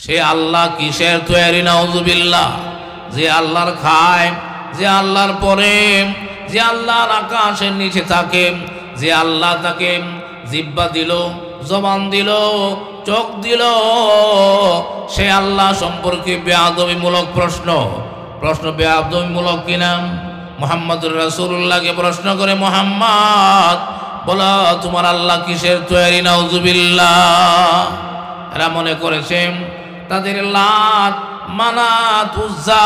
সে আল্লাহ কিসের তৈরি নাউজুবিল্লাহ? যে আল্লাহর খায়, যে আল্লাহর পরে, যে আল্লাহর আকাশের নিচে থাকে, যে আল্লাহ তাকে জিহ্বা দিল, জবান দিল, চোখ দিল, সে আল্লাহ সম্পর্কে বেয়াদবিমূলক প্রশ্ন বেয়াদবিমূলক কিনা? মুহাম্মদুর রাসূলুল্লাহকে প্রশ্ন করে, মুহাম্মদ বলো তোমার আল্লাহ কিসের তৈরি নাউজুবিল্লাহ? এরা মনে করেছে তাদের লাত, মানাত, উজ্জা,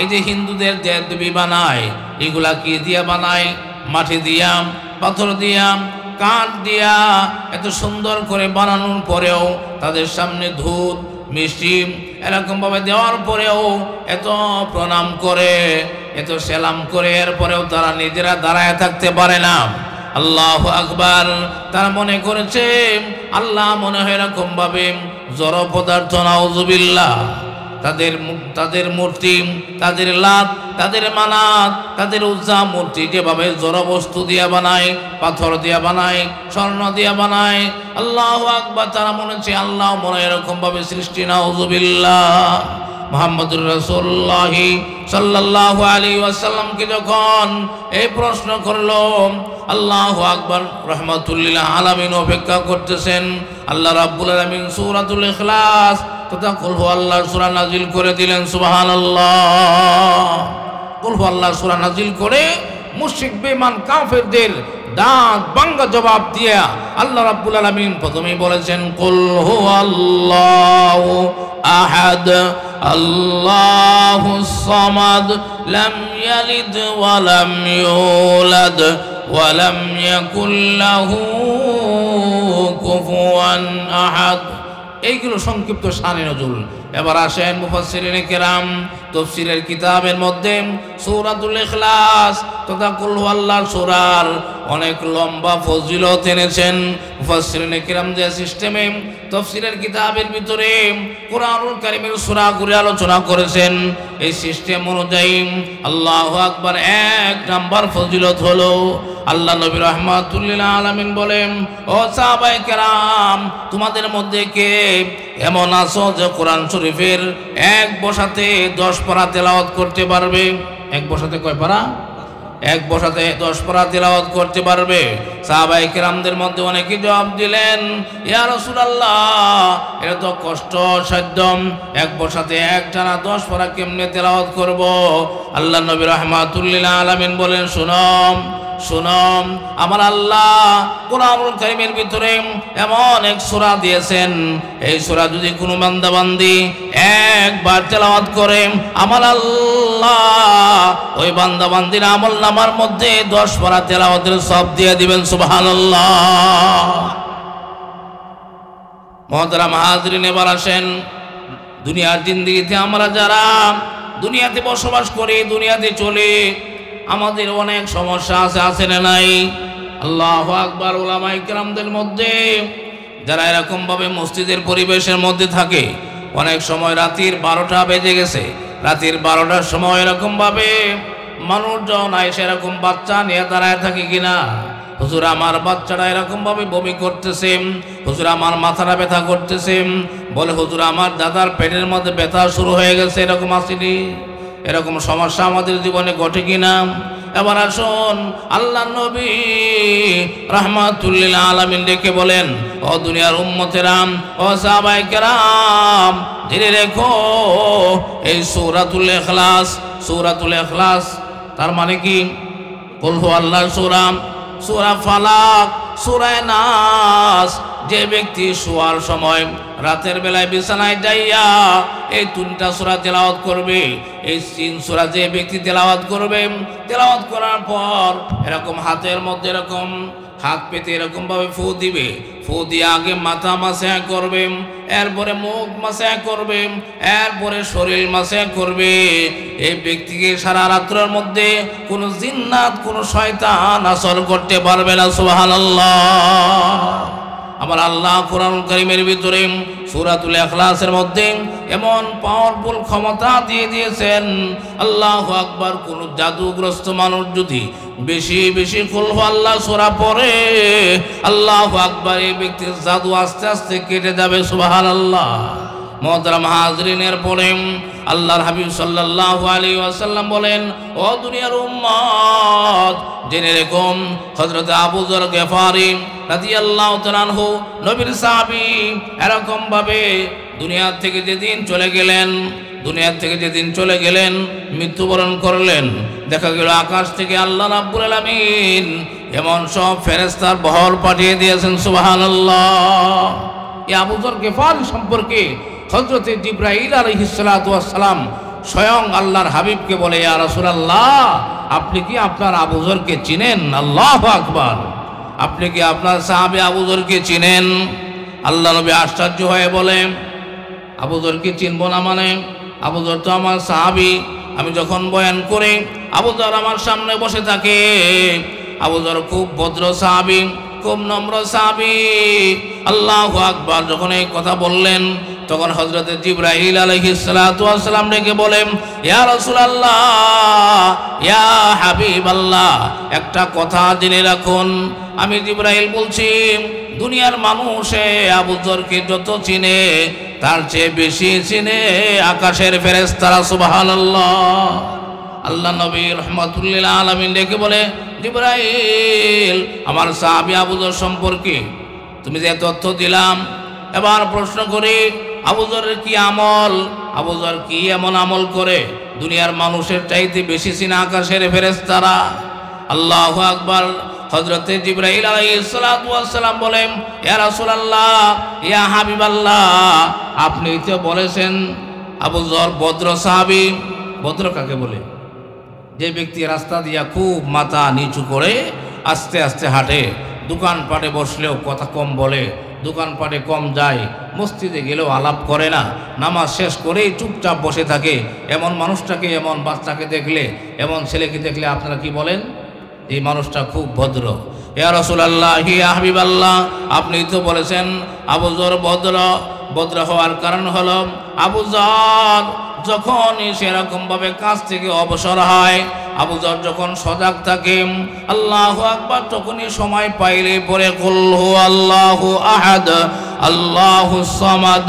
এই যে হিন্দুদের দেবদেবী বানায়, এগুলা কি দিয়া বানায়? মাটি দিয়া, পাথর দিয়া, কাঠ দিয়া এত সুন্দর করে বানানোর পরেও তাদের সামনে দুধ, মিষ্টি এরকমভাবে দেওয়ার পরেও এত প্রণাম করে, এত সেলাম করে, এরপরেও তারা নিজেরা দাঁড়ায় থাকতে পারে না। আল্লাহু আকবার। তারা মনে করেছে আল্লাহ মনে হয় এরকম ভাবে জড় পদার্থ, নাউজুবিল্লাহ। তাদের মূর্তি, তাদের লাত, তাদের মানাত, তাদের উজ্জা মূর্তি যেভাবে জড় বস্তু দিয়া বানায়, পাথর দিয়া বানায়, স্বর্ণ দিয়া বানায়, আল্লাহু আকবার, তারা মনে হচ্ছে আল্লাহ মনে এরকম ভাবে সৃষ্টি, নাউজুবিল্লাহ। মুহাম্মদুর রাসূলুল্লাহ সাল্লাল্লাহু আলাইহি ওয়াসাল্লামকে যখন এই প্রশ্ন করলো, আল্লাহু আকবার, রাহমাতুল লিল আলামিন অপেক্ষা করতেছেন। আল্লাহ রাব্বুল আলামিন সূরাতুল ইখলাস তথা কুল হুয়াল্লাহর সূরা নাজিল করে দিলেন। সুবহানাল্লাহ। কুল হুয়াল্লাহর সূরা নাজিল করে মুশরিক বেঈমান কাফেরদের দাঁত ভাঙা জবাব দিয়ে আল্লাহ রাব্বুল আলামিন প্রথমেই বলেছেন, কুল হুয়াল্লাহু আহাদ আল্লাহুস সামাদ লাম ইয়ালিদ ওয়া লাম ইউলাদ ওয়া লাম ইয়াকুল লাহু কুফুয়ান আহাদ। এইগুলো সংক্ষিপ্ত শানে নজুল। এবার আসেন মুফাসসিরিনে কেরাম তাফসীরের কিতাবের মধ্যে সূরাতুল ইখলাস তথা কুল হুয়াল্লাহর সূরার অনেক লম্বা ফজিলত এনেছেন। মুফাসসিরিনে কেরাম যে সিস্টেমে তাফসীরের কিতাবের ভিতরে কুরআনুল কারীমের সূরাগুলো আলোচনা করেছেন, এই সিস্টেম অনুযায়ী আল্লাহু আকবার, এক নাম্বার ফজিলত হলো আল্লাহ নবী রাহমাতুল লিল আলামিন বলেন, ও সাহাবায়ে কেরাম, তোমাদের মধ্যে কে এমন আছো যে কোরআন শরীফের এক বসাতে 10 পারা তেলাওয়াত করতে পারবে? এক বসাতে কয় পারা? এক বসাতে 10 পারা তেলাওয়াত করতে পারবে? সাহাবায়ে কেরামদের মধ্যে অনেকে জবাব দিলেন, ইয়া রাসূলুল্লাহ, এটা তো কষ্টসাধ্য, এক বসাতে একটানা 10 পারা কেমনে তেলাওয়াত করব? আল্লাহ নবী রাহমাতুল লিল আলামিন বলেন, শুনো, আমার আল্লাহ কোরআনুল কারীমের ভিতরে এমন এক সূরা দিয়েছেন, এই সূরা যদি কোনো বান্দা বান্দি একবার তেলাওয়াত করে, আমার আল্লাহ ওই বান্দা বান্দির আমলনামার মধ্যে 10 পারা তেলাওয়াতের সওয়াব দিয়ে দিবেন। সুবহানাল্লাহ। মুহতারাম হাজরিন, এবার আসেন দুনিয়ার জিন্দেগিতে আমরা যারা দুনিয়াতে বসবাস করি, দুনিয়াতে চলি, আমাদের অনেক সমস্যা আছে না নাই? আল্লাহু আকবার। উলামায়ে কেরামদের মধ্যে যারা এরকম ভাবে মসজিদের পরিবেশের মধ্যে থাকে, অনেক সময় রাতের 12টা বেজে গেছে, রাতের 12টার সময় এরকম ভাবে মানুষজন এসে এরকম বাচ্চা নিয়ে দাঁড়ায় থাকে কিনা, হুজুর আমার বাচ্চাটা এরকম ভাবে বমি করতেছে, হুজুর আমার মাথাটা ব্যথা করতেছে, বলে হুজুর আমার দাদার পেটের মধ্যে ব্যথা শুরু হয়ে গেছে, এরকম আসেনি? এরকম সমস্যা আমাদের জীবনে ঘটে কিনা? এবার আসুন আল্লাহ নবী রাহমাতুল লিল আলামিন ডেকে বলেন, ও দুনিয়ার উম্মতেরা, ও সাহাবায়ে কেরাম, ধীরে রেখো এই সূরাতুল ইখলাস, তার মানে কি? কুল হুয়াল্লাহর সূরা, সূরা ফালাক, সূরা নাস। যে ব্যক্তি শোয়ার সময় রাতের বেলায় বিছানায় যাইয়া এই 3টা সূরা তেলাওয়াত করবে, এই 3 সূরা যে ব্যক্তি তেলাওয়াত করবে, তেলাওয়াত করার পর এরকম হাতের মধ্যে এরকম হাত পেতে এরকম ভাবে ফু দিবে, ফু দিয়ে আগে মাথা মাসা করবে, এরপরে মুখ মাসা করবে, এরপরে শরীর মাসা করবে। এই ব্যক্তিকে সারা রাত্রের মধ্যে কোনো জিন্নাত, কোনো শয়তান আসর করতে পারবে না। সুবহানাল্লাহ। আমার আল্লাহ কোরআনুল কারীমের ভিতরে সূরাতুল ইখলাসের মধ্যে এমন পাওয়ারফুল ক্ষমতা দিয়ে দিয়েছেন, আল্লাহু আকবার। কোন জাদুগ্রস্ত মানুষ যদি বেশি বেশি কুল হুয়াল্লাহ সূরা পড়ে, আল্লাহু আকবার, এই ব্যক্তির জাদু আস্তে আস্তে কেটে যাবে। সুবহানাল্লাহ। মুহতারাম হাজরিনের পরে আল্লাহর হাবিব সাল্লাল্লাহু আলাইহি ওয়াসাল্লাম বলেন, ও দুনিয়ার উম্মত, জেনে রেখো হযরত আবু যর গিফারি রাদিয়াল্লাহু তাআলা আনহু নবীর সাহাবী এরকম ভাবে দুনিয়া থেকে যেদিন চলে গেলেন মৃত্যুবরণ করলেন, দেখা গেল আকাশ থেকে আল্লাহ রাব্বুল আলামিন এমন সব ফেরেশতার বহর পাঠিয়ে দিয়েছেন। সুবহানাল্লাহ। এই আবু যর গিফারি সম্পর্কে হযরত জিবরাইল আলাইহিস সালাতু ওয়াস সালাম স্বয়ং আল্লাহর হাবিবকে বলে, ইয়া রাসূলুল্লাহ, আপনি কি আপনার আবু যরকে চিনেন? আল্লাহু আকবার। আপনি কি আপনার সাহাবী আবু যরকে চিনেন? আল্লাহ নবী আশ্চর্য হয়ে বলে, আবু যরকে চিনব না মানে? আবু যর তো আমার সাহাবী। আমি যখন বয়ান করি আবু যর আমার সামনে বসে থাকে। আবু যর খুব ভদ্র সাহাবী, খুব নম্র সাহাবী। আল্লাহু আকবার। যখন এই কথা বললেন তখন হযরত জিবরাইল আলাইহিস সালাতু ওয়াস সালাম ডেকে বলেন, ইয়া রাসূলুল্লাহ, ইয়া হাবিবাল্লাহ, একটা কথা জেনে রাখুন, আমি জিবরাইল বলছি, দুনিয়ার মানুষে আবু যরকে যত চিনে তার চেয়ে বেশি চিনে আকাশের ফেরেশতারা। সুবহানাল্লাহ। আল্লাহ নবী রাহমাতুল্লিল আলামিন ডেকে বলে, জিবরাইল, আমার সাহাবী আবু যর সম্পর্কে তুমি যে তথ্য দিলাম, এবার প্রশ্ন করি, আবু যরের কি আমল? আবু যর কি এমন আমল করে দুনিয়ার মানুষের চাইতে বেশি চিনে আকাশের ফেরেশতারা? আল্লাহু আকবার। হযরতে জিবরাইল আলাইহিস সালাতু ওয়াস সালাম বলেন, ইয়া রাসূলুল্লাহ, ইয়া হাবিবাল্লাহ, আপনি তো বলেছেন আবু যর ভদ্র সাহাবী। ভদ্র কাকে বলে? যে ব্যক্তি রাস্তা দিয়া খুব মাথা নিচু করে আস্তে আস্তে হাঁটে, দোকানপাটে বসলেও কথা কম বলে, দোকানপাটে কম যায়, মসজিদে গেলেও আলাপ করে না, নামাজ শেষ করেই চুপচাপ বসে থাকে, এমন মানুষটাকে, এমন বাচ্চাকে দেখলে, এমন ছেলেকে দেখলে আপনারা কি বলেন? এই মানুষটা খুব ভদ্র। ইয়া রাসূলুল্লাহ, ইয়া হাবিবাল্লাহ, আপনি তো বলেছেন আবু যর ভদ্র। ভদ্র হওয়ার কারণ হলো আবু যর যখনই সেরকম ভাবে কাজ থেকে অবসর হয়, আবু যর যখন সজাগ থাকে, আল্লাহু আকবার, তখনই সময় পাইলে পরে কুল হুয়াল্লাহু আহাদ আল্লাহুস সামাদ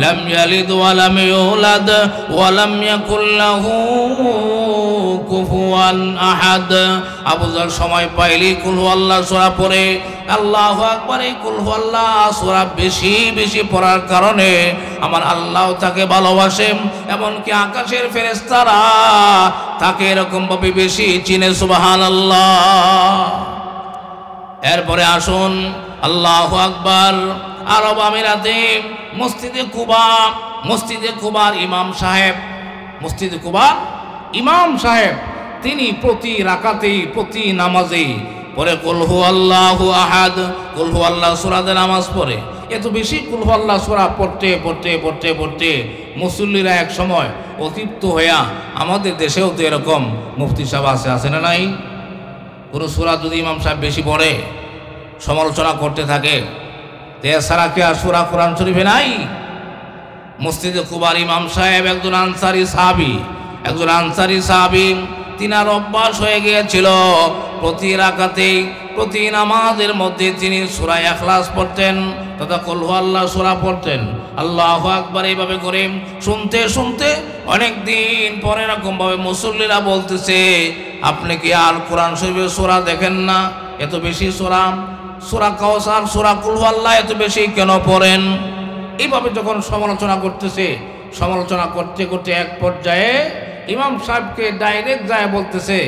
লাম ইয়ালিদ ওয়া লাম ইউলাদ ওয়া লাম ইয়াকুল লাহু কুফুয়ান আহাদ। আবু যর সময় পাইলে কুল হুয়াল্লাহ সূরা পড়ে। আল্লাহু আকবার। এই কুল হুয়াল্লাহ সূরা বেশি বেশি পড়ার কারণে আমার আল্লাহ তাকে ভালোবাসেন, এমনকি আকাশের ফেরেশতারা তাকে এরকম ভাবে বেশি চিনে। সুবহানাল্লাহ। এরপরে আসুন, আল্লাহু আকবার, আরব আমিরাতে মসজিদে কুবার ইমাম সাহেব, তিনি প্রতি রাকাতেই, প্রতি নামাজেই পরে কুল হুয়াল্লাহু আহাদ, কুল হুয়াল্লাহ সূরাতে নামাজ পড়ে। এত বেশি কুল হুয়াল্লাহ সূরা পড়তে মুসল্লিরা এক সময় অতৃপ্ত হইয়া, আমাদের দেশেও তো এরকম মুফতি সাহেব আছে না নাই? কোনো সূরা যদি ইমাম সাহেব বেশি পড়ে, সমালোচনা করতে থাকে, এছাড়া কি আর সূরা কোরআন শরীফে নাই? মসজিদে কুবার ইমাম সাহেব একজন আনসারী সাহাবী, তিনার অভ্যাস হয়ে গিয়েছিল প্রতি রাকাতে, প্রতি নামাজের মধ্যে তিনি সূরা ইখলাস পড়তেন তথা কুল হুয়াল্লাহ সূরা পড়তেন। আল্লাহু আকবার। এইভাবে করে শুনতে শুনতে অনেক দিন পরে এরকম ভাবে মুসল্লিরা বলতেছে, আপনি কি আর কোরআন শরীফের সূরা দেখেন না? এত বেশি সূরা কাউসার, সূরা কুল হুয়াল্লাহ এত বেশি কেন পড়েন? এইভাবে যখন সমালোচনা করতে এক পর্যায়ে ইমাম সাহেবকে ডাইরেক্ট যায় বলতেছে,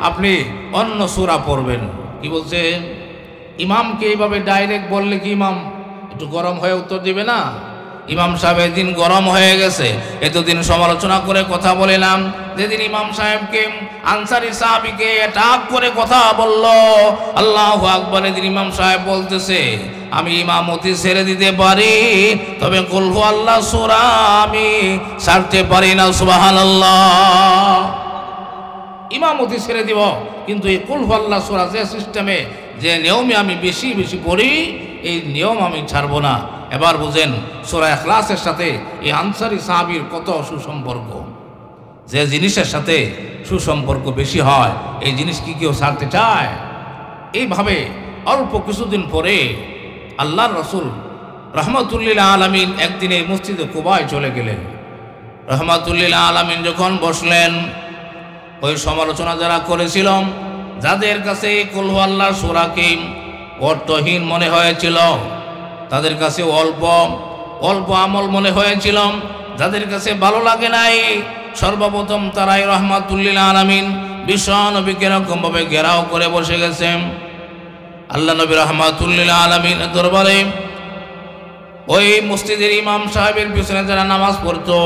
আপনি অন্য সূরা পড়বেন। কি বলছে? ইমামকে এইভাবে ডাইরেক্ট বললে কি ইমাম একটু গরম হয়ে উত্তর দিবে না? ইমাম সাহেব এদিন গরম হয়ে গেছে, এতদিন সমালোচনা করে কথা বললাম, যেদিন ইমাম সাহেবকে আনসারী সাহাবীকে অ্যাটাক করে কথা বলল, আল্লাহু আকবার, এদিন ইমাম সাহেব বলতেছে, আমি ইমামতি ছেড়ে দিতে পারি, তবে কুল হুয়াল্লাহ সূরা আমি ছাড়তে পারি না। সুবহানাল্লাহ। ইমামতি ছেড়ে দিব, কিন্তু এই কুল হুয়াল্লাহ সূরা যে সিস্টেমে, যে নিয়মে আমি বেশি বেশি পড়ি, এই নিয়ম আমি ছাড়ব না। এবার বুঝেন সূরা ইখলাসের সাথে এই আনসারী সাহাবীর কত সুসম্পর্ক। যে জিনিসের সাথে সুসম্পর্ক বেশি হয়, এই জিনিস কি কেউ ছাড়তে চায়? এইভাবে অল্প কিছুদিন পরে আল্লাহর রাসূল রহমাতুল্লিল আলামিন একদিন এই মসজিদে কুবায় চলে গেলেন। রহমাতুল্লিল আলামিন যখন বসলেন, ওই সমালোচনা যারা করেছিল, যাদের কাছে কুল হু আল্লাহ সূরাকে অর্থহীন মনে হয়েছিল, তাদের কাছে অল্প অল্প আমল মনে হয়েছিল, যাদের কাছে ভালো লাগে নাই, সর্বপ্রথম তারাই রহমাতুল্লিল আলামিন বিশ্ব নবীকে এরকমভাবে ঘেরাও করে বসে গেছেন। আল্লাহ নবী রহমাতুল্লিল আলামিন দরবারে ওই মসজিদের ইমাম সাহেবের পিছনে যারা নামাজ পড়তো,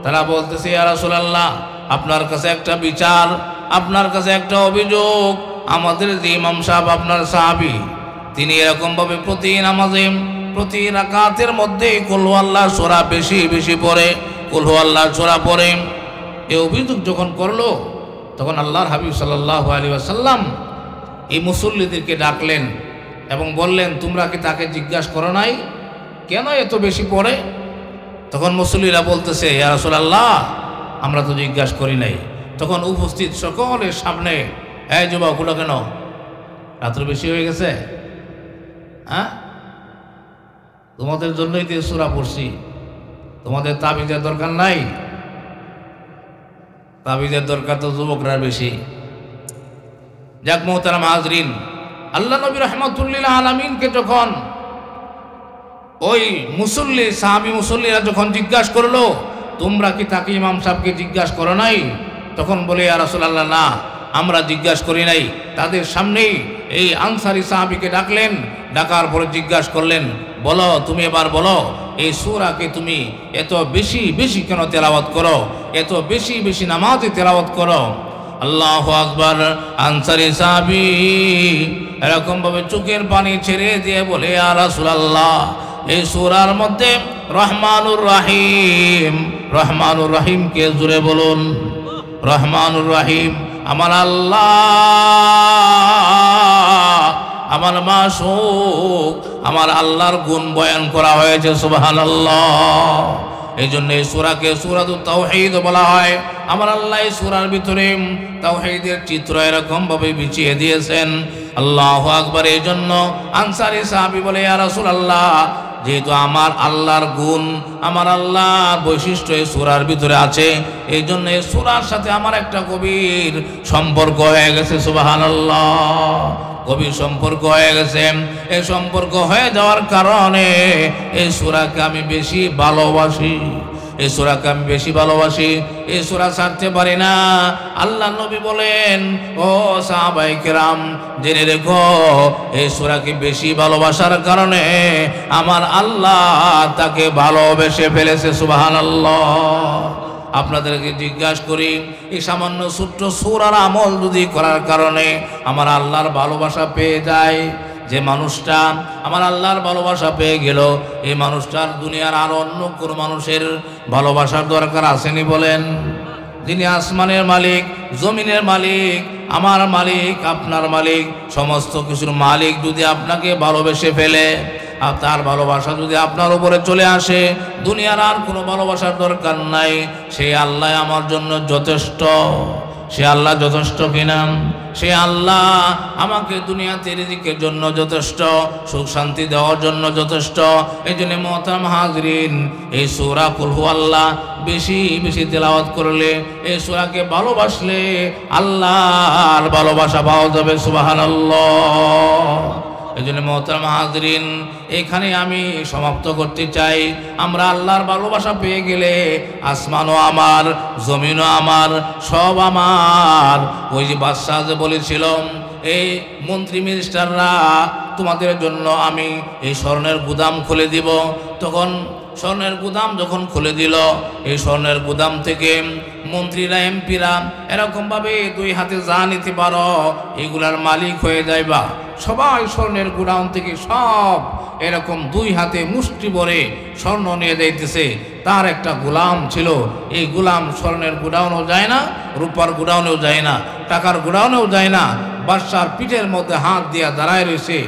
তারা বলতেছে, ইয়া রাসূলুল্লাহ, আপনার কাছে একটা বিচার, আপনার কাছে একটা অভিযোগ। আমাদের যে ইমাম সাহেব আপনার সাহাবী, তিনি এরকমভাবে প্রতি নামাজে প্রতি রাকাতের মধ্যে কুল হু আল্লাহ সূরা বেশি বেশি পড়ে, কুল হু আল্লাহ সূরা পড়ে। এই অভিযোগ যখন করলো, তখন আল্লাহর হাবিব সাল্লাল্লাহু আলাইহি ওয়াসাল্লাম এই মুসল্লিদেরকে ডাকলেন এবং বললেন, তোমরা কি তাকে জিজ্ঞাসা করো নাই কেন এত বেশি পড়ে? তখন মুসল্লিরা বলতেছে, ইয়া রাসূলুল্লাহ, আমরা তো জিজ্ঞাসা করি নাই। তখন উপস্থিত সকলের সামনে, এই যুবকগুলো, কেন রাত্র বেশি হয়ে গেছে? হ্যাঁ, তোমাদের জন্যই তো সূরা পড়ছি, তোমাদের তাবিজের দরকার নাই? তাবিজের দরকার তো যুবকরা বেশি। যাক মুহতারাম হাজরিন, আল্লাহ নবী রহমাতুল্লিল আলামিনকে যখন ওই মুসল্লি সাহাবী মুসল্লিরা যখন জিজ্ঞাসা করলো, তোমরা কি তাকে ইমাম সাহেবকে জিজ্ঞাসা করো নাই? তখন বলে, ইয়া রাসূলুল্লাহ, না, আমরা জিজ্ঞাসা করি নাই। তাদের সামনেই এই আনসারী সাহাবীকে ডাকলেন, ডাকার পরে জিজ্ঞাসা করলেন, বলো, তুমি এবার বলো, এই সূরাকে তুমি এত বেশি বেশি কেন তেলাওয়াত করো, এত বেশি বেশি নামাজে তেলাওয়াত করো? আল্লাহু আকবার। আনসারী সাহাবী এরকম ভাবে চোখের পানি ছেড়ে দিয়ে বলে, ইয়া রাসূলুল্লাহ, এই সূরার মধ্যে রহমানুর রহিম, রহমানুর রহিম কে জুড়ে বলুন? রহমানুর রহিম আমার আল্লাহ, আমার মাসুক, আমার আল্লাহর গুণ বয়ান করা হয়েছে। সুবহানাল্লাহ। এই জন্য এই সূরাকে সূরাতুত তাওহীদ বলা হয়। আমার আল্লাহ এই সূরার ভিতরে তাওহীদের চিত্র এরকম ভাবে বিছিয়ে দিয়েছেন। আল্লাহু আকবার। এই জন্য আনসারী সাহাবী বলে, ইয়া রাসূলুল্লাহ, যেহেতু আমার আল্লাহর গুণ, আমার আল্লাহর বৈশিষ্ট্য এই সূরার ভিতরে আছে, এই জন্য এই সূরার সাথে আমার একটা গভীর সম্পর্ক হয়ে গেছে। সুবহানাল্লাহ। গভীর সম্পর্ক হয়ে গেছে। এই সম্পর্ক হয়ে যাওয়ার কারণে এই সূরাকে আমি বেশি ভালোবাসি, এই সূরাকে আমি বেশি ভালোবাসি, এই সূরা ছাড়তে পারি না। আল্লাহ নবী বলেন, ও সাহাবায়ে কেরাম, জেনে রেখো, এই সূরাকে বেশি ভালোবাসার কারণে আমার আল্লাহ তাকে ভালোবেসে ফেলেছে। সুবহানাল্লাহ। আপনাদেরকে জিজ্ঞাসা করি, এই সামান্য ছোট্ট সূরার আমল যদি করার কারণে আমার আল্লাহর ভালোবাসা পেয়ে যায়, যে মানুষটা আমার আল্লাহর ভালোবাসা পেয়ে গেল, এই মানুষটার দুনিয়ার আর অন্য কোনো মানুষের ভালোবাসার দরকার আসেনি বলেন? যিনি আসমানের মালিক, জমিনের মালিক, আমার মালিক, আপনার মালিক, সমস্ত কিছুর মালিক যদি আপনাকে ভালোবেসে ফেলে, আর তার ভালোবাসা যদি আপনার উপরে চলে আসে, দুনিয়ার আর কোনো ভালোবাসার দরকার নাই। সেই আল্লাহ আমার জন্য যথেষ্ট। সে আল্লাহ যথেষ্ট কিনা? সে আল্লাহ আমাকে দুনিয়াতে রিজিকের জন্য যথেষ্ট, সুখ শান্তি দেওয়ার জন্য যথেষ্ট। এই জন্য মুহতারাম হাজরিন, এই সূরা কুল হু আল্লাহ বেশি বেশি তেলাওয়াত করলে, এই সূরাকে ভালোবাসলে আল্লাহর ভালোবাসা পাওয়া যাবে। সুবহানাল্লাহ। এই জন্য মুহতারাম হাজরিন, এখানে আমি সমাপ্ত করতে চাই। আমরা আল্লাহর ভালোবাসা পেয়ে গেলে আসমানও আমার, জমিনও আমার, সব আমার। ওই যে বাদশাহ যে বলেছিল, এই মন্ত্রী মিনিস্টাররা, তোমাদের জন্য আমি এই স্বর্ণের গুদাম খুলে দিব। তখন স্বর্ণের গুদাম যখন খুলে দিল, এই স্বর্ণের গুদাম থেকে মন্ত্রীরা, এমপিরা এরকমভাবে দুই হাতে যা নিতে পারো এগুলার মালিক হয়ে যাইবা। সবাই স্বর্ণের গুদাম থেকে সব এরকম দুই হাতে মুষ্টি ভরে স্বর্ণ নিয়ে যাইতেছে। তার একটা গোলাম ছিল, এই গোলাম স্বর্ণের গোডাউনেও যায় না, রূপার গোডাউনেও যায় না, টাকার গোডাউনেও যায় না, বাদশার পিঠের মধ্যে হাত দিয়া দাঁড়ায় রয়েছে।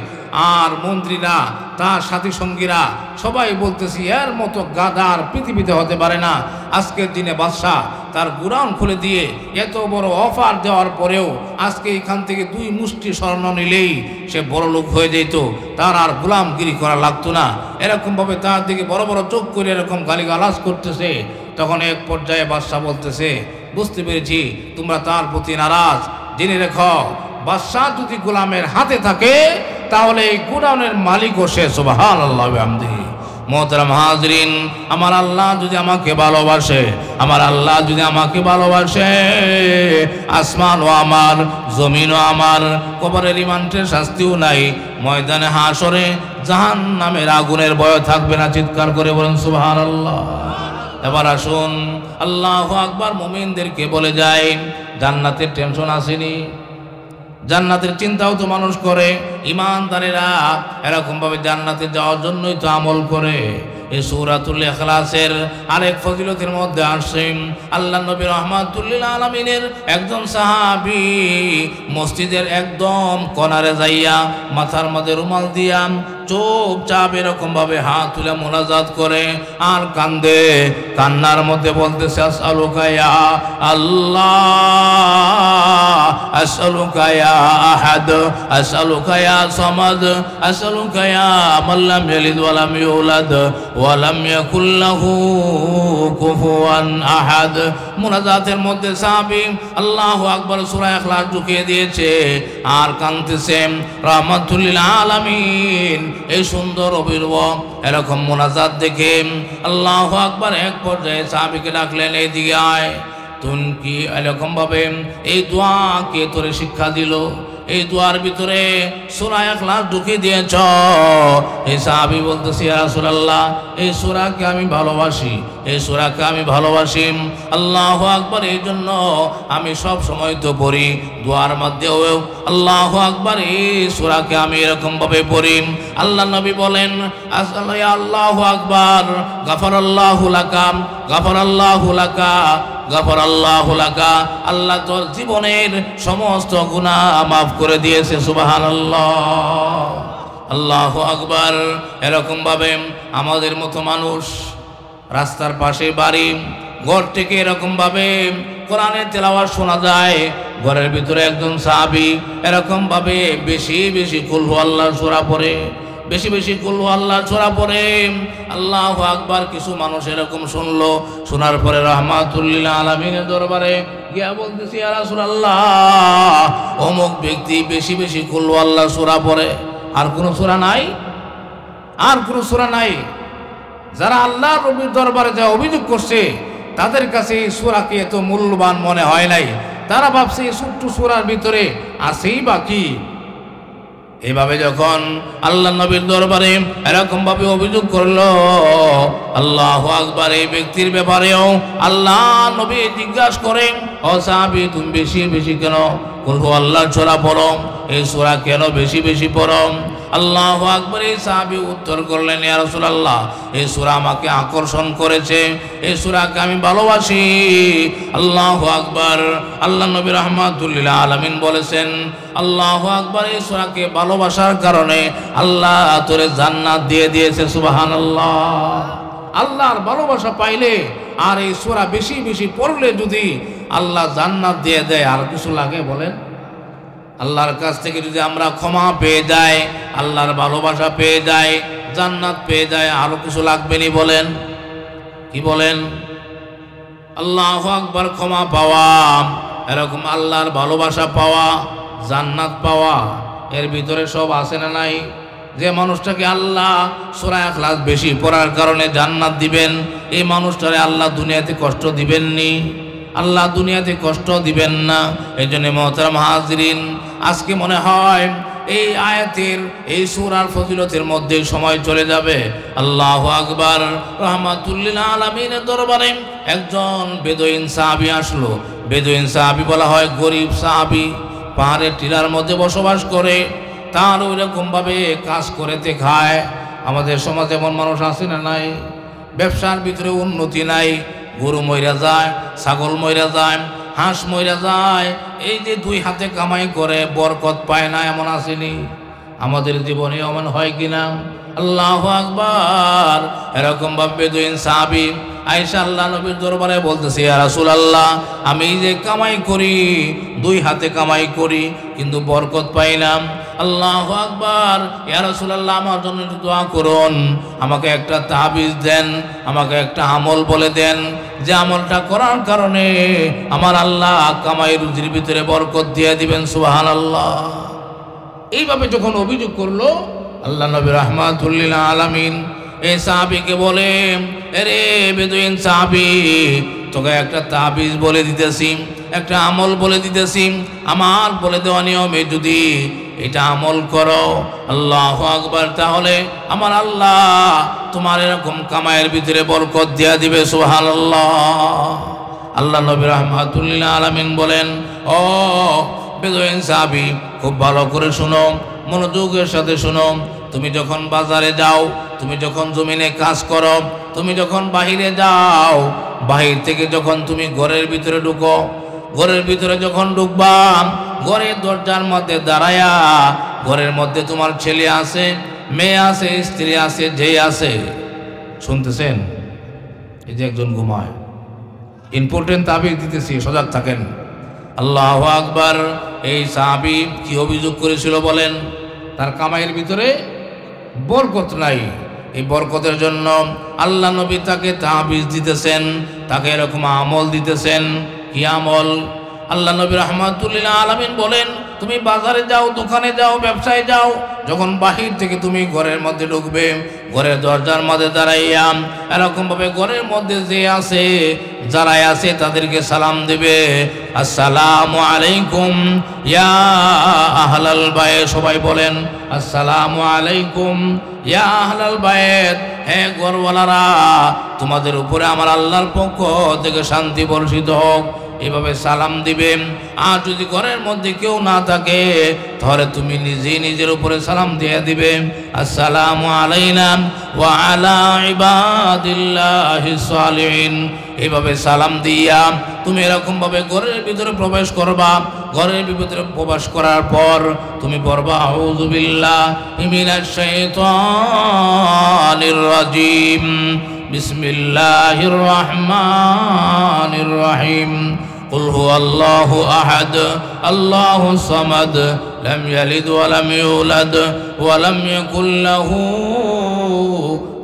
আর মন্ত্রীরা, তার সাথী সঙ্গীরা সবাই বলতেছি, এর মতো গাদার পৃথিবীতে হতে পারে না। আজকের দিনে বাদশাহ তার গোডাউন খুলে দিয়ে এত বড় অফার দেওয়ার পরেও আজকে এখান থেকে 2 মুষ্টি স্বর্ণ নিলেই সে বড় লোক হয়ে যেত, তার আর গোলামগিরি করা লাগতো না। এরকমভাবে তার দিকে বড় বড় চোখ করে এরকম গালিগালাজ করতেছে। তখন এক পর্যায়ে বাদশাহ বলতেছে, বুঝতে পেরেছি তোমরা তার প্রতি নারাজ, জেনে রেখো বাদশাহ যদি গোলামের হাতে থাকে তাহলে এই গোডাউনের মালিকও সে। সুবহানাল্লাহ ওয়া বিহামদিহি। মোহতারাম হাজরিন, আমার আল্লাহ যদি আমাকে ভালোবাসে, আমার আল্লাহ যদি আমাকে ভালোবাসে, আসমানও আমার, জমিনও আমার, কবরের রিমান্ডের শাস্তিও নাই, ময়দানে হাসরে জাহান্নামের আগুনের ভয় থাকবে না। চিৎকার করে বলেন সুবহানাল্লাহ। এবার আসুন, আল্লাহু আকবার মুমিনদেরকে বলে যায় জান্নাতের টেনশন আসেনি, জান্নাতের চিন্তাও তো মানুষ করে। ইমানদারেরা এরকমভাবে জান্নাতে যাওয়ার জন্যই তো আমল করে। এই সূরাতুল ইখলাসের আরেক ফজিলতের মধ্যে আসে আল্লাহ নবী রাহমাতুল লিল আলামিনের একজন সাহাবী মসজিদের একদম কোণারে যাইয়া মাথার মধ্যে রুমাল দিয়া চুপচাপ এরকমভাবে হাত তুলে মুনাজাত করে আর কান্দে। কান্নার মধ্যে বলতেছে, আসআলুকা ইয়া আল্লাহ, আসআলুকা ইয়া আহাদ, আসআলুকা ইয়া সামাদ, আসআলুকা ইয়া মান লাম ইয়ালিদ ওয়া লাম ইউলাদ ওয়া লাম ইয়াকুল লাহু কুফুয়ান আহাদ। মুনাজাতের মধ্যে সাহাবী আল্লাহু আকবার সূরা ইখলাস ঢুকিয়ে দিয়েছে আর কাঁদতেছে। রাহমাতুল লিল আলামিন এই সুন্দর অবির্ব এরকম মুনাজাত দেখে আল্লাহু আকবার এক পর্যায়ে সাহাবীকে ডাকলেন, এদিকে আয়। তুই কি এরকম ভাবে এই দোয়া কে তোরে শিক্ষা দিল? এই দোয়ার ভিতরে সূরা ইখলাস ঢুকিয়ে দিয়েছ। এই সাহাবী বলতেছে, ইয়া রাসূলুল্লাহ এই সূরাকে আমি ভালোবাসি, এই সূরাকে আমি ভালোবাসি। আল্লাহু আকবার, এই জন্য আমি সব সময় তো পড়ি, দোয়ার মধ্যেও আল্লাহু আকবার এই সূরাকে আমি এরকম ভাবে পড়ি। আল্লাহ নবী বলেন, আল্লাহু আকবার, গাফারাল্লাহু লাকা, গাফারাল্লাহু লাকা, গাফারাল্লাহু লাকা। আল্লাহ তোর জীবনের সমস্ত গুনাহ মাফ করে দিয়েছে। সুবহানাল্লাহ, আল্লাহু আকবার। এরকম ভাবে আমাদের মতো মানুষ রাস্তার পাশে বাড়ি, ঘর থেকে এরকম ভাবে কোরআনের তেলাওয়াত শোনা যায়। ঘরের ভিতরে একজন সাহাবী এরকম ভাবে বেশি বেশি কুল হু আল্লাহ সূরা পড়ে, বেশি বেশি কুল হু আল্লাহ সূরা পড়ে। আল্লাহু আকবার। কিছু মানুষ এরকম শুনলো, শোনার পরে রাহমাতুল লিল আলামিনের দরবারে গিয়া বলতেছি, ইয়া রাসূলুল্লাহ অমুক ব্যক্তি বেশি বেশি কুল হু আল্লাহ সূরা পড়ে, আর কোনো সূরা নাই, আর কোনো সূরা নাই। যারা আল্লাহর নবীর দরবারে যা অভিযোগ করছে তাদের কাছে এই সূরাকে এত মূল্যবান মনে হয় নাই। তারা ভাবছে এই ছোট্ট সূরার ভিতরে আছেই বা কি। এইভাবে যখন আল্লাহ নবীর দরবারে এরকম ভাবে অভিযোগ করলো, আল্লাহু আকবার, এই ব্যক্তির ব্যাপারেও আল্লাহ নবী জিজ্ঞাসা করেন, ও সাহাবী তুমি বেশি বেশি কেন কুল হু আল্লাহর সূরা পড়ো, এই সূরা কেন বেশি বেশি পড়ো? আল্লাহু আকবার। এই সাহাবী উত্তর করলেন, ইয়া রাসূলুল্লাহ এই সূরা আমাকে আকর্ষণ করেছে, এই সূরাকে আমি ভালোবাসি। আল্লাহু আকবার। আল্লাহ নবী রাহমাতুল লিল আলামিন বলেছেন, আল্লাহু আকবার, এই সূরাকে ভালোবাসার কারণে আল্লাহ তোরে জান্নাত দিয়ে দিয়েছে। সুবহানাল্লাহ। আল্লাহর ভালোবাসা পাইলে আর এই সূরা বেশি বেশি পড়লে যদি আল্লাহ জান্নাত দিয়ে দেয়, আর কিছু লাগে বলেন? আল্লাহর কাছ থেকে যদি আমরা ক্ষমা পেয়ে যাই, আল্লাহর ভালোবাসা পেয়ে যাই, জান্নাত পেয়ে যায়, আরো কিছু লাগবে নি বলেন? কি বলেন? আল্লাহু আকবার, ক্ষমা পাওয়া, এরকম আল্লাহর ভালোবাসা পাওয়া, জান্নাত পাওয়া, এর ভিতরে সব আছে না নাই? যে মানুষটাকে আল্লাহ সূরা ইখলাস বেশি পড়ার কারণে জান্নাত দিবেন, এই মানুষটারে আল্লাহ দুনিয়াতে কষ্ট দিবেননি, আল্লাহ দুনিয়াতে কষ্ট দিবেন না। এই জন্য মুহতারাম হাজিরিন, আজকে মনে হয় এই আয়াতের এই সূরার ফজিলতের মধ্যে সময় চলে যাবে। আল্লাহু আকবার। রাহমাতুল লিল আলামিনের দরবারে একজন বেদুইন সাহাবী আসলো। বেদুইন সাহাবী বলা হয় গরিব সাহাবী, পাহাড়ের টিলার মধ্যে বসবাস করে, তার ওইরকম ভাবে কাজ করেতে খায়। আমাদের সমাজে এমন মানুষ আছে না নাই? ব্যবসার ভিতরে উন্নতি নাই, গরু মইরা যায়, ছাগল মইরা যায়, হাঁস মইরা যায়, এই যে দুই হাতে কামাই করে বরকত পায় না, এমন আসেনি? আমাদের জীবনে এমন হয় কিনা? আল্লাহু আকবার। এরকম ভাবে বেদুইন সাহাবী আয়েশা আল্লাহ নবীর দরবারে বলতেছে, ইয়া রাসূলুল্লাহ, আমি যে কামাই করি, দুই হাতে কামাই করি, কিন্তু বরকত পাই না। আল্লাহু আকবার। ইয়া রাসূলুল্লাহ, আমার জন্য একটু দোয়া করুন, আমাকে একটা তাবিজ দেন, আমাকে একটা আমল বলে দেন, যে আমলটা করার কারণে আমার আল্লাহ কামাই রুজির ভিতরে বরকত দিয়ে দিবেন। সুবহানাল্লাহ। এইভাবে যখন অভিযোগ করলো, আল্লাহ নবী রাহমাতুল লিল আলামিন এই সাহাবীকে বলে, আরে বেদুইন সাহাবী, তোকে একটা তাবিজ বলে দিতেছি, একটা আমল বলে দিতেছি, আমার বলে দেওয়া নিয়মে যদি এটা আমল করো, আল্লাহু আকবার, তাহলে আমার আল্লাহ তোমার এরকম কামাইয়ের ভিতরে বরকত দিয়া দিবে। সুবহানাল্লাহ। আল্লাহ নবী রাহমাতুল লিল আলামিন বলেন, ও বেদুইন সাহাবী, খুব ভালো করে শুনো, মনোযোগের সাথে শুনো। তুমি যখন বাজারে যাও, তুমি যখন জমিনে কাজ করো, তুমি যখন বাহিরে যাও, বাহির থেকে যখন তুমি ঘরের ভিতরে ঢুকো, ঘরের ভিতরে যখন ঢুকবা, ঘরের দরজার মধ্যে দাঁড়ায়া, ঘরের মধ্যে তোমার ছেলে আছে, মেয়ে আছে, স্ত্রী আছে, যে আছে, শুনতেছেন? এই যে একজন ঘুমায়, ইম্পর্টেন্ট তাবিজ দিতেছি, সজাগ থাকেন। আল্লাহু আকবার। এই সাহাবী কি অভিযোগ করেছিল বলেন? তার কামাইয়ের ভিতরে বরকত নাই। এই বরকতের জন্য আল্লাহ নবী তাকে তাবিজ দিতেছেন, তাকে এরকম আমল দিতেছেন। কি আমল? আল্লাহ নবী রাহমাতুল লিল আলামিন বলেন, তুমি বাজারে যাও, দোকানে যাও, ব্যবসায় যাও, যখন বাহির থেকে তুমি ঘরের মধ্যে ঢুকবে, ঘরের দরজার মধ্যে দাঁড়াইয়া এরকম ভাবে ঘরের মধ্যে যে আছে, যারাই আছে, তাদেরকে সালাম দেবে, আসসালামু আলাইকুম ইয়া আহলাল বাইত। সবাই বলেন, আসসালামু আলাইকুম ইয়া আহলাল বাইত। হে ঘরওয়ালারা, তোমাদের উপরে আমার আল্লাহর পক্ষ থেকে শান্তি বর্ষিত হোক। এভাবে সালাম দিবেন। আর যদি ঘরের মধ্যে কেউ না থাকে, তাহলে তুমি নিজেই নিজের উপরে সালাম দিয়ে দিবে, আসসালামু আলাইনা ওয়া আলা ইবাদিল্লাহিস সালিহিন। এইভাবে সালাম দিয়া তুমি এরকম ভাবে ঘরের ভিতরে প্রবেশ করবা। ঘরের ভিতরে প্রবেশ করার পর তুমি পড়বা, আউযু বিল্লাহি মিনাশ শাইতানির রাজিম, বিসমিল্লাহির রহমানির রহিম। কুল হুয়াল্লাহু আহাদ, আল্লাহুস সামাদ, লাম ইয়ালিদ ওয়া লাম ইউলাদ ওয়া লাম ইয়াকুল লাহু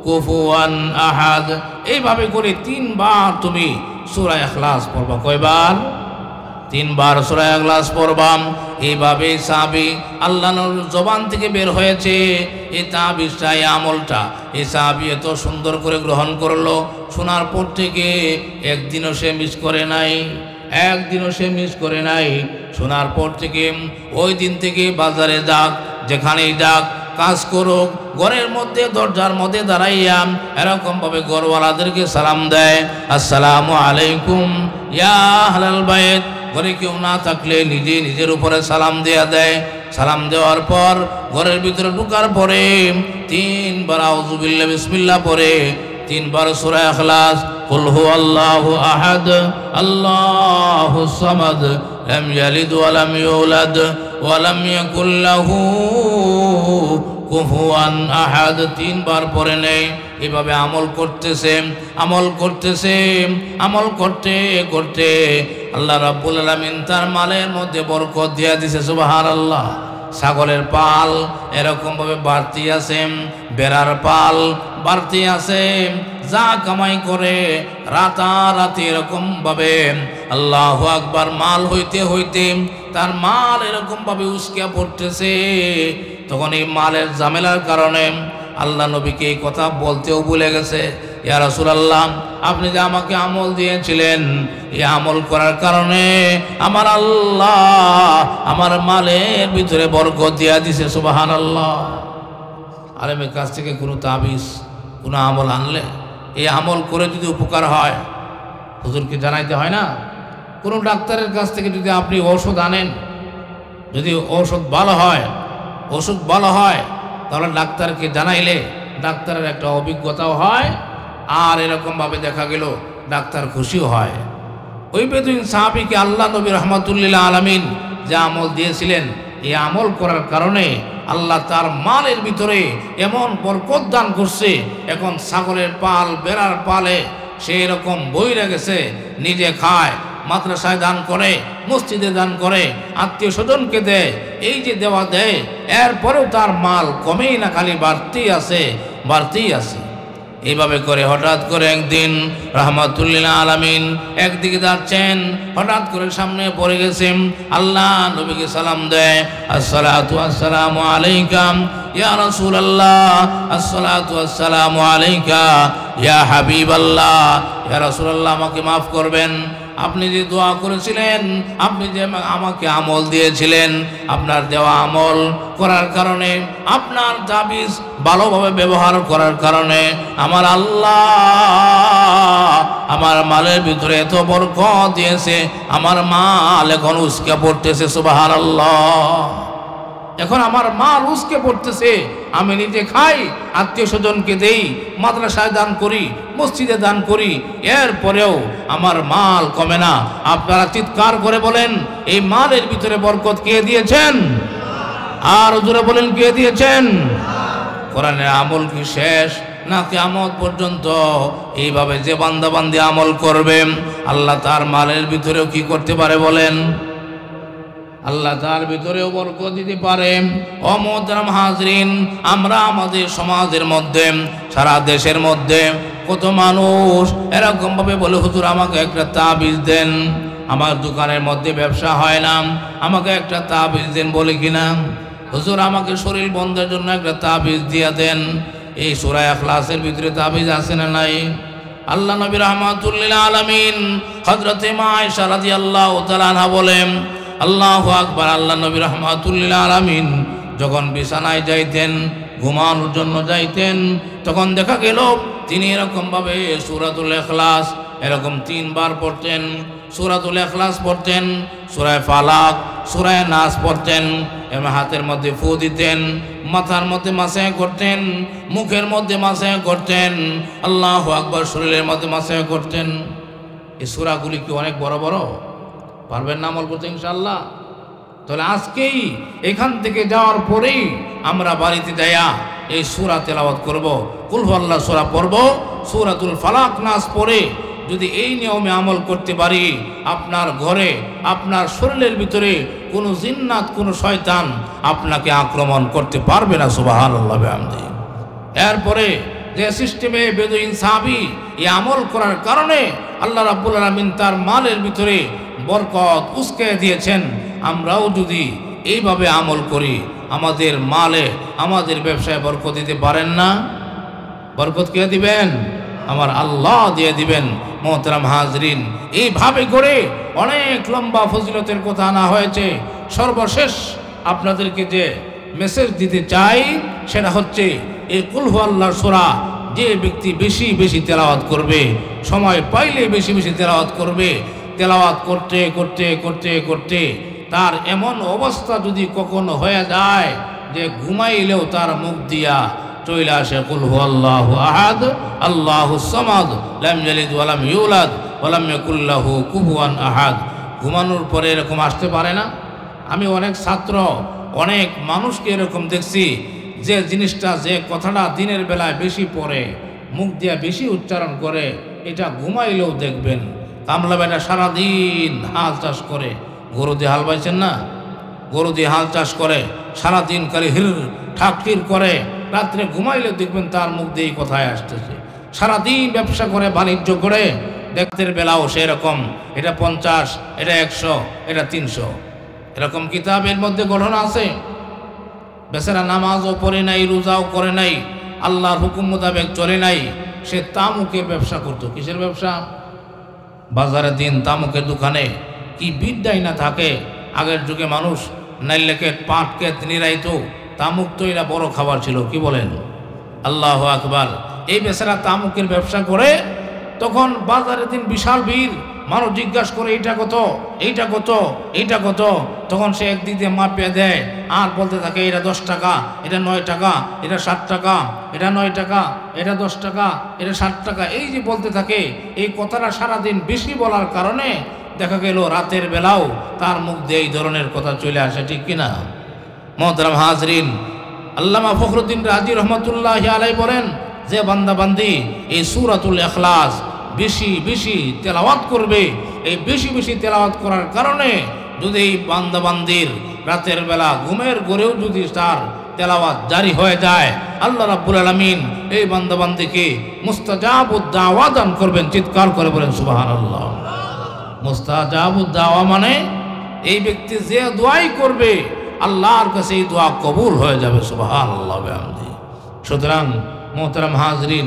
কুফুয়ান আহাদ। এইভাবে করে 3 বার তুমি সূরা ইখলাস পড়বা। কয়বার? 3 বার সূরা ইখলাস পড়বা। এইভাবে সাহাবী আল্লাহর জবান থেকে বের হয়েছে এই তাবিজটা, এই আমলটা। এই সাহাবী এত সুন্দর করে গ্রহণ করলো, শোনার পর থেকে একদিনও সে মিস করে নাই, একদিনও সে মিস করে নাই। শোনার পর থেকে ওই দিন থেকে বাজারে যাক, যেখানেই যাক, কাজ করুক, ঘরের মধ্যে দরজার মধ্যে দাঁড়াইয়া এরকম ভাবে ঘরওয়ালাদেরকে সালাম দেয়, আসসালামু আলাইকুম ইয়া আহলাল বাইত। ঘরে কেউ না থাকলে নিজে নিজের উপরে সালাম দেয়া দেয়। সালাম দেওয়ার পর ঘরের ভিতরে ঢুকার পরে 3 বার আউযু বিল্লাহি বিসমিল্লাহ পড়ে 3 বার সূরা ইখলাস, কুল হুয়াল্লাহু আহাদ, আল্লাহুস সামাদ, লাম ইয়ালিদ ওয়া লাম ইউলাদ ওয়া লাম ইয়াকুল লাহু কুফুয়ান আহাদ। 3 বার পড়ে নেই। এভাবে আমল করতেছে, আমল করতেছে, আমল করতে করতে আল্লাহ রাব্বুল আলামিন তার মালের মধ্যে বরকত দিয়া দিয়েছে। সুবহানাল্লাহ। ছাগলের পাল এরকম ভাবে বাড়তি আছে, বেড়ার পাল বাড়তি আছে। যা কামাই করে রাতারাতি এরকম ভাবে, আল্লাহু আকবার, মাল হইতে হইতে তার মাল এরকম ভাবে উস্কিয়া পড়তেছে। তখন এই মালের ঝামেলার কারণে আল্লাহ নবীকে এই কথা বলতেও ভুলে গেছে, ইয়া রাসূলুল্লাহ, আপনি যে আমাকে আমল দিয়েছিলেন, এই আমল করার কারণে আমার আল্লাহ আমার মালের ভিতরে বরকত দিয়া দিছে। সুবহানাল্লাহ। আলেমের কাছ থেকে কোনো তাবিজ, কোনো আমল আনলে, এই আমল করে যদি উপকার হয়, হুজুরকে জানাইতে হয় না? কোনো ডাক্তারের কাছ থেকে যদি আপনি ঔষধ আনেন, যদি ঔষধ ভালো হয়, ওষুধ ভালো হয়, তাহলে ডাক্তারকে জানাইলে ডাক্তারের একটা অভিজ্ঞতাও হয়, আর এরকমভাবে দেখা গেল ডাক্তার খুশিও হয়। ওই বেদুইন সাহাবীকে আল্লাহ নবী রাহমাতুল লিল আলামিন যে আমল দিয়েছিলেন, এই আমল করার কারণে আল্লাহ তার মালের ভিতরে এমন বরকত দান করছে, এখন ছাগলের পাল, বেড়ার পালে সেই রকম বইরা গেছে, নিজে খায়, মাদ্রাসায় দান করে, মসজিদে দান করে, আত্মীয় স্বজনকে দেয়। এই যে দেওয়া দেয়, এরপরেও তার মাল কমেই না, খালি বাড়তেই আছে, বাড়তেই আছে। এইভাবে করে হঠাৎ করে একদিন রাহমাতুল্লিল আলামিন একদিকে যাচ্ছেন, হঠাৎ করে সামনে পড়ে গেছেন, আল্লাহ নবীকে সালাম দেয়, আসসালাতু আসসালামু আলাইকা ইয়া রাসূলুল্লাহ, আসসালাতু আসসালামু আলাইকা ইয়া হাবিবাল্লাহ। ইয়া রাসূলুল্লাহ, আমাকে মাফ করবেন, আপনি যে দোয়া করেছিলেন, আপনি যে আমাকে আমল দিয়েছিলেন, আপনার দেওয়া আমল করার কারণে, আপনার তাবিজ ভালোভাবে ব্যবহার করার কারণে আমার আল্লাহ আমার মালের ভিতরে এত বরকত দিয়েছে, আমার মাল এখন উসকে পড়তেছে। সুবহানাল্লাহ। এখন আমার মাল উসকে পড়তেছে, আমি নিজে খাই, আত্মীয় স্বজনকে দেই, মাদ্রাসায় দান করি, মসজিদে দান করি, এরপরেও আমার মাল কমে না। আপনারা চিৎকার করে বলেন, এই মালের ভিতরে বরকত কে দিয়েছেন? আর জোরে বলেন, কে দিয়েছেন? কোরআনের আমল কি শেষ না কিয়ামত পর্যন্ত এইভাবে যে বান্দা বান্দি আমল করবে, আল্লাহ তার মালের ভিতরেও কি করতে পারে বলেন? আল্লাহ তার ভিতরেও বরকত দিতে পারে। ও মুহতারাম হাজরিন, আমরা আমাদের সমাজের মধ্যে, সারা দেশের মধ্যে কত মানুষ এরকম ভাবে বলে, হুজুর আমাকে একটা তাবিজ দেন, আমার দোকানের মধ্যে ব্যবসা হয় না, আমাকে একটা তাবিজ দেন। বলে কিনা, হুজুর আমাকে শরীর বন্ধের জন্য একটা তাবিজ দিয়া দেন। এই সূরা ইখলাসের ভিতরে তাবিজ আছে না নাই? আল্লাহ নবী রাহমাতুল্লিল আলামিন হযরতে মা আয়েশা রাদিয়াল্লাহু তাআলা আনহা বলেন, আল্লাহু আকবার, আল্লাহ নবী রাহমাতুল্লিল আলামিন যখন বিছানায় যাইতেন, ঘুমানোর জন্য যাইতেন, তখন দেখা গেল তিনি এরকম ভাবে সূরাতুল ইখলাস এরকম 3 বার পড়তেন। সূরাতুল ইখলাস পড়তেন, সূরা ফালাক, সূরা নাস পড়তেন, এবং হাতের মধ্যে ফু দিতেন, মাথার মধ্যে মাসাহ করতেন, মুখের মধ্যে মাসাহ করতেন, আল্লাহু আকবার, শরীরের মধ্যে মাসাহ করতেন। এই সূরাগুলি কি অনেক বড় বড়? পারবেন না আমল করতে ইনশাআল্লাহ? তাহলে আজকেই এখান থেকে যাওয়ার পরেই আমরা বাড়িতে যাইয়া এই সূরা তেলাওয়াত করব, কুল হুয়াল্লাহ সূরা পড়ব, সূরাতুল ফালাক নাস পড়ে যদি এই নিয়মে আমল করতে পারি, আপনার ঘরে, আপনার শরীরের ভিতরে কোনো জিন্নাত, কোনো শয়তান আপনাকে আক্রমণ করতে পারবে না। সুবহানাল্লাহ বিহামদিহি। এরপরে যে সিস্টেমে বেদুইন সাহাবী এই আমল করার কারণে আল্লাহ রাব্বুল আলামিন তার মালের ভিতরে বরকত উসকে দিয়েছেন, আমরাও যদি এইভাবে আমল করি, আমাদের মালে, আমাদের ব্যবসায় বরকত দিতে পারেন না? বরকত কে দিবেন? আমার আল্লাহ দিয়ে দিবেন। মুহতারাম হাজরিন, এইভাবে করে অনেক লম্বা ফজিলতের কথা আনা হয়েছে। সর্বশেষ আপনাদেরকে যে মেসেজ দিতে চাই সেটা হচ্ছে, এই কুল হুয়াল্লাহ সূরা যে ব্যক্তি বেশি বেশি তেলাওয়াত করবে, সময় পাইলে বেশি বেশি তেলাওয়াত করবে, তেলাওয়াত করতে করতে করতে করতে তার এমন অবস্থা যদি কখনো হয়ে যায় যে ঘুমাইলেও তার মুখ দিয়া চলে আসে কুল হুয়াল্লাহু আহাদ আল্লাহুস সামাদ লাম ইয়ালিদ ওয়া লাম ইউলাদ ওয়া লাম ইয়াকুল লাহু কুফুয়ান আহাদ। ঘুমানোর পরে এরকম আসতে পারে না? আমি অনেক ছাত্র, অনেক মানুষকে এরকম দেখছি, যে জিনিসটা, যে কথাটা দিনের বেলায় বেশি পড়ে, মুখ দিয়া বেশি উচ্চারণ করে, এটা ঘুমাইলেও দেখবেন। কামলা বেটা সারাদিন হাল চাষ করে, গরু দিয়ে হাল বাইছেন না, গরু দিয়ে হাল চাষ করে, সারাদিন কালে হির ঠাকির করে, রাত্রে ঘুমাইলে দেখবেন তার মুখ দিয়ে কথায় আসতেছে। সারাদিন ব্যবসা করে, বাণিজ্য করে, দেখতে বেলাও সেরকম, এটা 50, এটা 100, এটা 300, এরকম কিতাবের মধ্যে গঠন আছে। বেচারা নামাজও পড়ে নাই, রোজাও করে নাই, আল্লাহর হুকুম মোতাবেক চলে নাই, সে তামুকের ব্যবসা করতো। কিসের ব্যবসা? বাজারে দিন তামুকের দোকানে কি বিদ্যাই না থাকে। আগের যুগে মানুষ নাইলেকেট, পাটকেট নিরাইতো, তামুক তো এরা বড় খাবার ছিল। কি বলেন? আল্লাহু আকবার। এই বেচারা তামুকের ব্যবসা করে, তখন বাজারে দিন বিশাল ভিড়, মানুষ জিজ্ঞাসা করে এইটা কত, এইটা কত, এইটা কত, তখন সে একদিক দিয়ে মাপিয়ে দেয় আর বলতে থাকে এটা 10 টাকা, এটা 9 টাকা, এটা 7 টাকা, এটা 9 টাকা, এটা 10 টাকা, এটা 7 টাকা, এই যে বলতে থাকে। এই কথাটা সারাদিন বেশি বলার কারণে দেখা গেল রাতের বেলাও তার মুখ দিয়ে এই ধরনের কথা চলে আসে। ঠিক কিনা? মুহতারাম হাজরিন, আল্লামা ফখরুদ্দিন রাজি রহমাতুল্লাহি আলাইহি বলেন, যে বান্দা বান্দি এই সূরাতুল ইখলাস বেশি বেশি তেলাওয়াত করবে। এই বেশি বেশি তেলাওয়াত করার কারণে যদি এই বান্দাবান্দির রাতের বেলা ঘুমের ঘরেও যদি তার তেলাওয়াত জারি হয়ে যায়, আল্লাহ রাব্বুল আলামিন এই বান্দাবান্দিকে মুস্তাজাবুদ দাওয়া দান করবেন। চিৎকার করে বলেন সুবহানাল্লাহ। মুস্তাজাবুদ দাওয়া মানে এই ব্যক্তি যে দোয়াই করবে আল্লাহর কাছে এই দোয়া কবুল হয়ে যাবে। সুবহানাল্লাহ বিহামদি। সুতরাং মোহতারাম হাজরিন,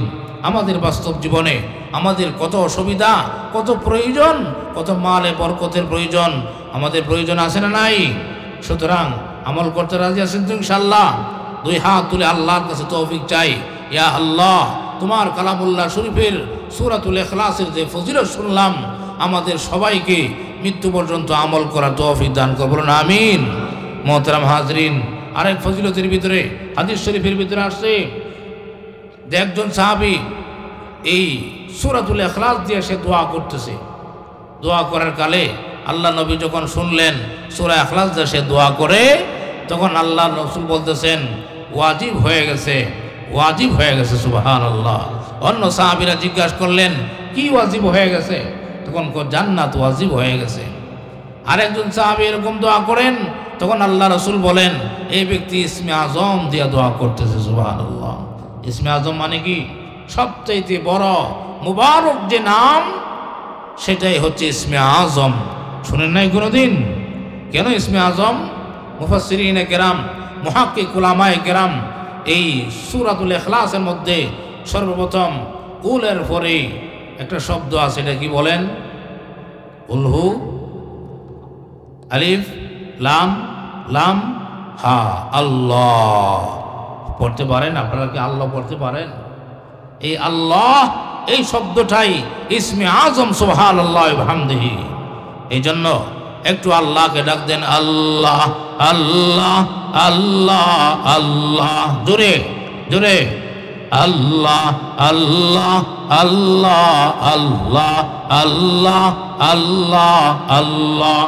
আমাদের বাস্তব জীবনে আমাদের কত অসুবিধা, কত প্রয়োজন, কত মালে বরকতের প্রয়োজন, আমাদের প্রয়োজন আছে না নাই? সুতরাং আমল করতে রাজি আছেন তো ইনশাআল্লাহ? দুই হাত তুলে আল্লাহর কাছে তৌফিক চাই। ইয়া আল্লাহ, তোমার কালামুল্লাহ শরীফের সূরাতুল ইখলাসের যে ফজিলত শুনলাম, আমাদের সবাইকে মৃত্যু পর্যন্ত আমল করার তৌফিক দান করুন, আমিন। মোহতারাম হাজরিন, আরেক ফজিলতের ভিতরে হাদিস শরীফের ভিতরে আসছে যে একজন সাহাবী এই সূরাতুল ইখলাস দিয়ে সে দোয়া করতেছে। দোয়া করার কালে আল্লাহ নবী যখন শুনলেন সূরা ইখলাস দিয়ে সে দোয়া করে, তখন আল্লাহ রাসূল বলতেছেন ওয়াজিব হয়ে গেছে, ওয়াজিব হয়ে গেছে। সুবহানাল্লাহ। অন্য সাহাবীরা জিজ্ঞাসা করলেন কি ওয়াজিব হয়ে গেছে? তখন জান্নাত ওয়াজিব হয়ে গেছে। আরেকজন সাহাবী এরকম দোয়া করেন, তখন আল্লাহ রাসূল বলেন এই ব্যক্তি ইসমে আজম দিয়ে দোয়া করতেছে। সুবহানাল্লাহ। ইসমে আজম মানে কি? সবচাইতে বড় মুবারক যে নাম, সেটাই হচ্ছে ইসমে আজম। শুনেন নাই কোনোদিন? কেন ইসমে আজম? মুফাসসিরিনে কেরাম, মুহাক্কিক উলামায়ে কেরাম এই সূরাতুল ইখলাসের মধ্যে সর্বপ্রথম কুলের পরে একটা শব্দ আছে, এটা কি বলেন? উলহু, আলিফ লাম, লাম হা, আল্লাহ। পড়তে পারেন আপনারা? কি আল্লাহ পড়তে পারেন? এই আল্লাহ এই শব্দটাই ইসমে আজম। সুবহানাল্লাহ ওয়া বিহামদিহি। এই জন্য একটু আল্লাহকে ডাক দেন, আল্লাহ আল্লাহ আল্লাহ আল্লাহ, জোরে জোরে, আল্লাহ আল্লাহ আল্লাহ আল্লাহ আল্লাহ আল্লাহ আল্লাহ।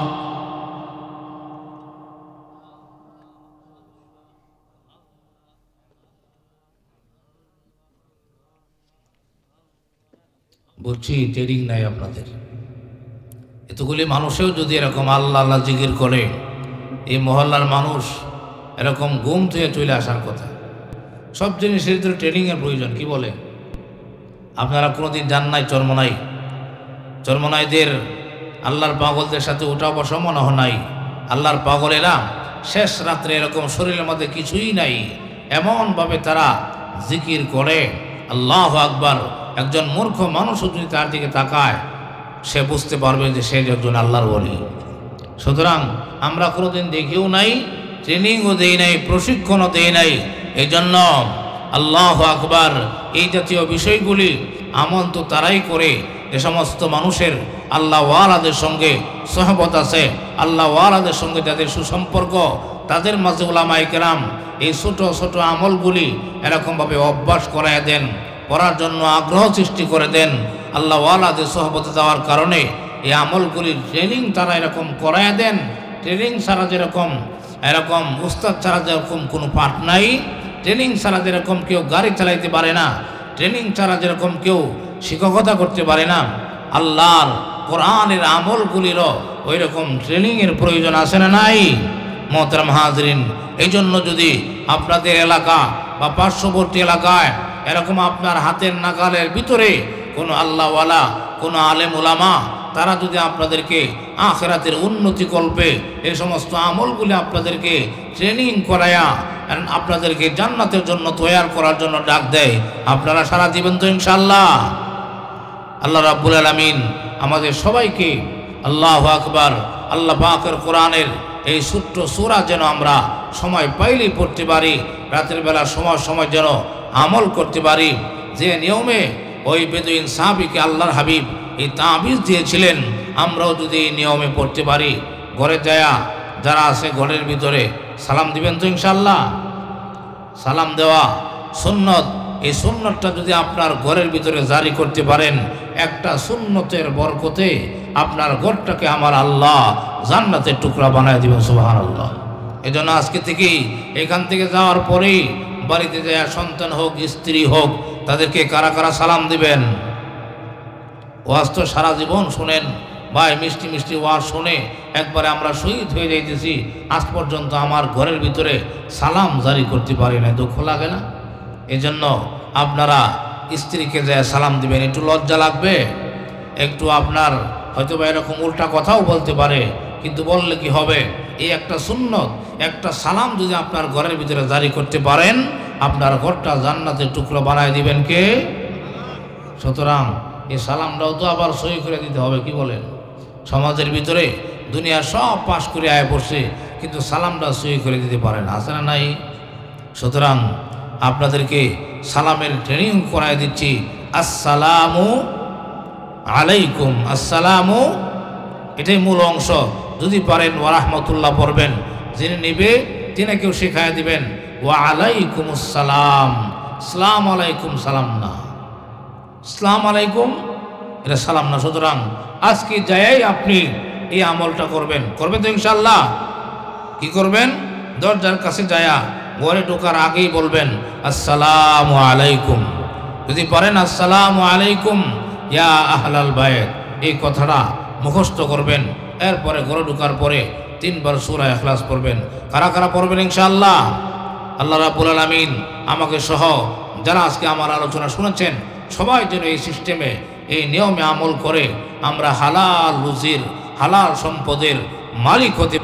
বলছি ট্রেনিং নাই আপনাদের। এতগুলি মানুষেও যদি এরকম আল্লাহ আল্লাহ জিকির করে, এই মহল্লার মানুষ এরকম ঘুম থেকে চলে আসার কথা। সব জিনিসের ভিতরে ট্রেনিংয়ের প্রয়োজন। কি বলে? আপনারা কোনোদিন যান নাই চরমনাই? চরমনাইদের আল্লাহর পাগলদের সাথে ওঠা বসা মনে হয় নাই। আল্লাহর পাগলেরা শেষ রাত্রে এরকম শরীরের মধ্যে কিছুই নাই, এমনভাবে তারা জিকির করে। আল্লাহু আকবার। একজন মূর্খ মানুষও যদি তার দিকে তাকায়, সে বুঝতে পারবে যে সে একজন আল্লাহর ওলি। সুতরাং আমরা কোনোদিন দেখিও নাই, ট্রেনিংও দেই নাই, প্রশিক্ষণও দেই নাই। এই জন্য আল্লাহু আকবার, এই জাতীয় বিষয়গুলি আমল তো তারাই করে যে সমস্ত মানুষের আল্লাহ ওয়ালাদের সঙ্গে সহবত আছে, আল্লাহ ওয়ালাদের সঙ্গে যাদের সুসম্পর্ক, তাদের মাঝে উলামায়ে কেরাম এই ছোট ছোট আমলগুলি এরকমভাবে অভ্যাস করায় দেন, করার জন্য আগ্রহ সৃষ্টি করে দেন। আল্লাহ ওয়ালাদের সহবতে দেওয়ার কারণে এই আমলগুলির ট্রেনিং তারা এরকম করায় দেন। ট্রেনিং ছাড়া যেরকম এরকম উস্তাদ ছাড়া যেরকম কোনো পাঠ নাই, ট্রেনিং ছাড়া যেরকম কেউ গাড়ি চালাইতে পারে না, ট্রেনিং ছাড়া যেরকম কেউ শিক্ষকতা করতে পারে না, আল্লাহর কোরআনের আমলগুলিরও ওই রকম ট্রেনিংয়ের প্রয়োজন আছে না নাই? মোহতারাম হাজরিন, এই জন্য যদি আপনাদের এলাকা বা পার্শ্ববর্তী এলাকায় এরকম আপনার হাতের নাগালের ভিতরে কোনো আল্লাহওয়ালা, কোনো আলেম ওলামা, তারা যদি আপনাদেরকে আখিরাতের উন্নতি কল্পে এই সমস্ত আমলগুলি আপনাদেরকে ট্রেনিং করায়া আপনাদেরকে জান্নাতের জন্য তৈয়ার করার জন্য ডাক দেয়, আপনারা সারা দিবেন তো ইনশাআল্লাহ? আল্লাহ রাব্বুল আলামিন আমাদের সবাইকে আল্লাহু আকবার, আল্লাহ পাকের কোরআনের এই ছোট্ট সূরা যেন আমরা সময় পাইলেই পড়তে পারি, রাতের বেলা সময় সময় যেন আমল করতে পারি। যে নিয়মে ওই বেদুইন সাহাবীকে আল্লাহর হাবিব এই তাবিজ দিয়েছিলেন, আমরাও যদি এই নিয়মে পড়তে পারি, ঘরে যায়া যারা আছে ঘরের ভিতরে সালাম দিবেন তো ইনশাআল্লাহ? সালাম দেওয়া সুন্নত, এই সুন্নতটা যদি আপনার ঘরের ভিতরে জারি করতে পারেন, একটা সুন্নতের বরকতে আপনার ঘরটাকে আমার আল্লাহ জান্নাতের টুকরা বানায় দিবেন। সুবহানাল্লাহ। এই জন্য আজকে থেকেই এখান থেকে যাওয়ার পরেই বাড়িতে যায় সন্তান হোক স্ত্রী হোক, তাদেরকে কারা কারা সালাম দিবেন? ওয়াজ তো সারা জীবন শুনেন ভাই, মিষ্টি মিষ্টি ওয়াজ শুনে একবারে আমরা শহীদ হয়ে যাইতেছি, আজ পর্যন্ত আমার ঘরের ভিতরে সালাম জারি করতে পারি না, দুঃখ লাগে না? এজন্য আপনারা স্ত্রীকে যায় সালাম দিবেন, একটু লজ্জা লাগবে, একটু আপনার হয়তো বা এরকম উল্টা কথাও বলতে পারে, কিন্তু বললে কি হবে? এই একটা সুন্নত, একটা সালাম যদি আপনার ঘরের ভিতরে জারি করতে পারেন, আপনার ঘরটা জান্নাতের টুকরো বানায় দিবেন কে? সুতরাং এই সালামটাও তো আবার সই করে দিতে হবে, কি বলেন? সমাজের ভিতরে দুনিয়ার সব পাশ করে আয় পড়ছে, কিন্তু সালামটা সই করে দিতে পারে না, আছে না নাই? সুতরাং আপনাদেরকে সালামের ট্রেনিং করায় দিচ্ছি। আসসালামু আলাইকুম, আসসালামু, এটাই মূল অংশ। যদি পারেন ওয়া রাহমাতুল্লাহ পড়বেন, যিনি নিবে তিনাকেও শেখায় দিবেন ওয়া আলাইকুম আসসালাম। সালাম আলাইকুম সালাম না, সালাম আলাইকুম এটা সালাম না। সুতরাং আজকে যাই আপনি এই আমলটা করবেন, করবেন তো ইনশাআল্লাহ? কি করবেন? দরজার কাছে যায়া ঘরে ঢোকার আগেই বলবেন আসসালামু আলাইকুম। যদি পারেন আসসালামু আলাইকুম ইয়া আহলাল বাইত, এই কথাটা মুখস্থ করবেন। এরপরে ঘরে ঢোকার পরে 3 বার সূরা ইখলাস পড়বেন। কারা কারা পড়বেন ইনশাআল্লাহ? আল্লাহ রাব্বুল আলামিন আমাকে সহ যারা আজকে আমার আলোচনা শুনেছেন সবাই যেন এই সিস্টেমে, এই নিয়মে আমল করে আমরা হালাল রুজির, হালাল সম্পদের মালিক হতে